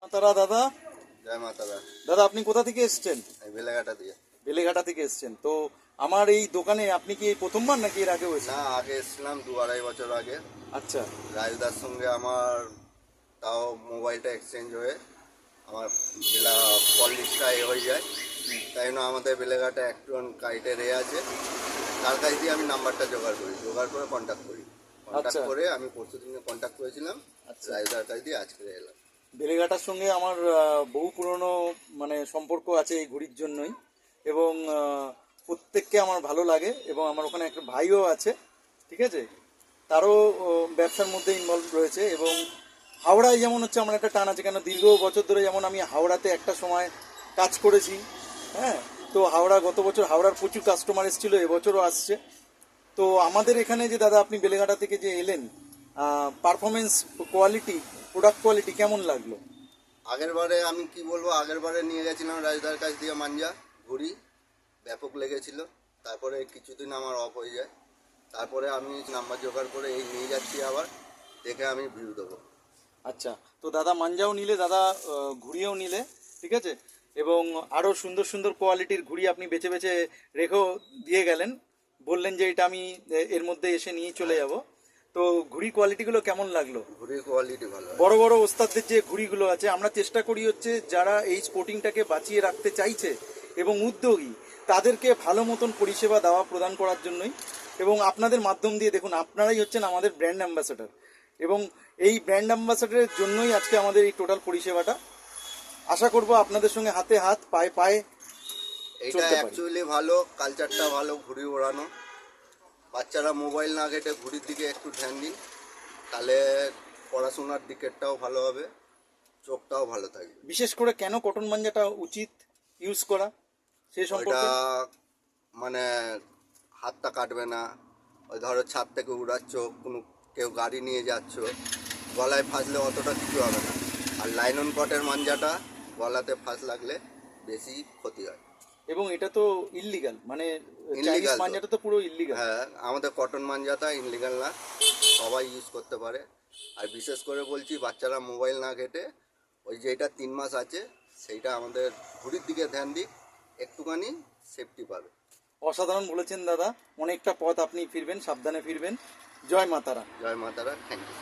মাতারা দাদা। জয় মাতারা। দাদা আপনি কোথা থেকে এসেছেন? বেলেঘাটা দিয়ে। বেলেঘাটা থেকে এসেছেন তো আমার এই দোকানে আপনি কি এই প্রথমবার নাকি এর আগেও এসেছেন? না, আগে এসেছিলাম 2-2.5 বছর আগে। আচ্ছা রাজুদার সঙ্গে আমার তাও মোবাইলটা এক্সচেঞ্জ হয়ে আমার কল লিস্টটা হয়ে যায়। তাই জন্য আমাদের বেলেঘাটা একটু কাইটে রে আছে, তার কাছ দিয়ে আমি নাম্বারটা জোগাড় করে কন্ট্যাক্ট আচ্ছা করে আমি পরশু দিনে কন্ট্যাক্ট করেছিলাম। আচ্ছা। রাজুদার কাছ দিয়ে আজকে এলাম। বেলেঘাটার সঙ্গে আমার বহু পুরনো মানে সম্পর্ক আছে এই ঘুড়ির জন্যই, এবং প্রত্যেককে আমার ভালো লাগে, এবং আমার ওখানে একটা ভাইও আছে, ঠিক আছে, তারও ব্যবসার মধ্যে ইনভলভ রয়েছে। এবং হাওড়ায় যেমন হচ্ছে আমার একটা টান আছে, কেন দীর্ঘ বছর ধরে যেমন আমি হাওড়াতে একটা সময় কাজ করেছি। হ্যাঁ, তো গত বছর হাওড়ার প্রচুর কাস্টমার এসেছিলো, এবছরও আসছে। তো আমাদের এখানে যে দাদা আপনি বেলেঘাটা থেকে যে এলেন, পারফরমেন্স কোয়ালিটি, প্রোডাক্ট কোয়ালিটি কেমন লাগলো? আগের বারে আমি কি বলবো, আগের বারে নিয়ে গেছিলাম রাজুদার কাছ দিয়ে মাঞ্জা ঘুড়ি, ব্যাপক লেগেছিল। তারপরে কিছুদিন আমার অফ হয়ে যায়, তারপরে আমি নাম্বার জোগাড় করে এই নিয়ে যাচ্ছি, আবার দেখে আমি ভিউ দেবো। আচ্ছা, তো দাদা মাঞ্জাও নিলে, দাদা ঘুড়িও নিলে, ঠিক আছে, এবং আরও সুন্দর সুন্দর কোয়ালিটির ঘুড়ি আপনি বেছে বেছে রেখেও দিয়ে গেলেন, বললেন যে এটা আমি এর মধ্যে এসে নিয়ে চলে যাব। তো ঘুড়ি কোয়ালিটিগুলো কেমন লাগলো? ঘুড়ির কোয়ালিটি ভালো। বড় বড় ওস্তাদদের যে ঘুড়িগুলো আছে, আমরা চেষ্টা করি হচ্ছে যারা এই স্পোর্টিংটাকে বাঁচিয়ে রাখতে চাইছে এবং উদ্যোগী, তাদেরকে ভালো মতন পরিষেবা দেওয়া প্রদান করার জন্যই। এবং আপনাদের মাধ্যম দিয়ে দেখুন, আপনারাই হচ্ছেন আমাদের ব্র্যান্ড অ্যাম্বাসেডর, এবং এই ব্র্যান্ড অ্যাম্বাসেডরের জন্যই আজকে আমাদের এই টোটাল পরিষেবাটা। আশা করব আপনাদের সঙ্গে হাতে হাত পায়ে পায়ে এটা চলতে পারি। অ্যাকচুয়ালি ভালো, কালচারটা ভালো, ঘুড়ি ওড়ানো। বাচ্চারা মোবাইল না ঘেটে ঘুড়ির দিকে একটু ধ্যান দিন, তাহলে পড়াশোনার দিকেরটাও ভালো হবে, চোখটাও ভালো থাকবে। বিশেষ করে কেন কটন মাঞ্জাটা উচিত ইউজ করা সে ওইটা সম্পর্কে। মানে হাতটা কাটবে না। ওই ধরো ছাদ থেকে উড়াচ্ছ, কেউ গাড়ি নিয়ে যাচ্ছ, গলায় ফাঁসলে অতটা কিছু হবে না। আর লাইনন কটের মাঞ্জাটা গলাতে ফাঁস লাগলে বেশি ক্ষতি হয়। এবং এটা তো ইল্লিগাল, মানে চাইনিজ ইনলিগাল তো। মাঞ্জাটা তো পুরো ইল্লিগাল। হ্যাঁ, আমাদের কটন মাঞ্জাটা ইনলিগাল না, সবাই ইউজ করতে পারে। আর বিশেষ করে বলছি, বাচ্চারা মোবাইল না ঘেটে ওই যেটা 3 মাস আছে সেইটা আমাদের ঘুড়ির দিকে ধ্যান দিক, একটুখানি সেফটি পাবে। অসাধারণ বলেছেন দাদা, অনেকটা পথ আপনি ফিরবেন, সাবধানে ফিরবেন। জয় মাতারা। জয় মাতারা, থ্যাংক ইউ।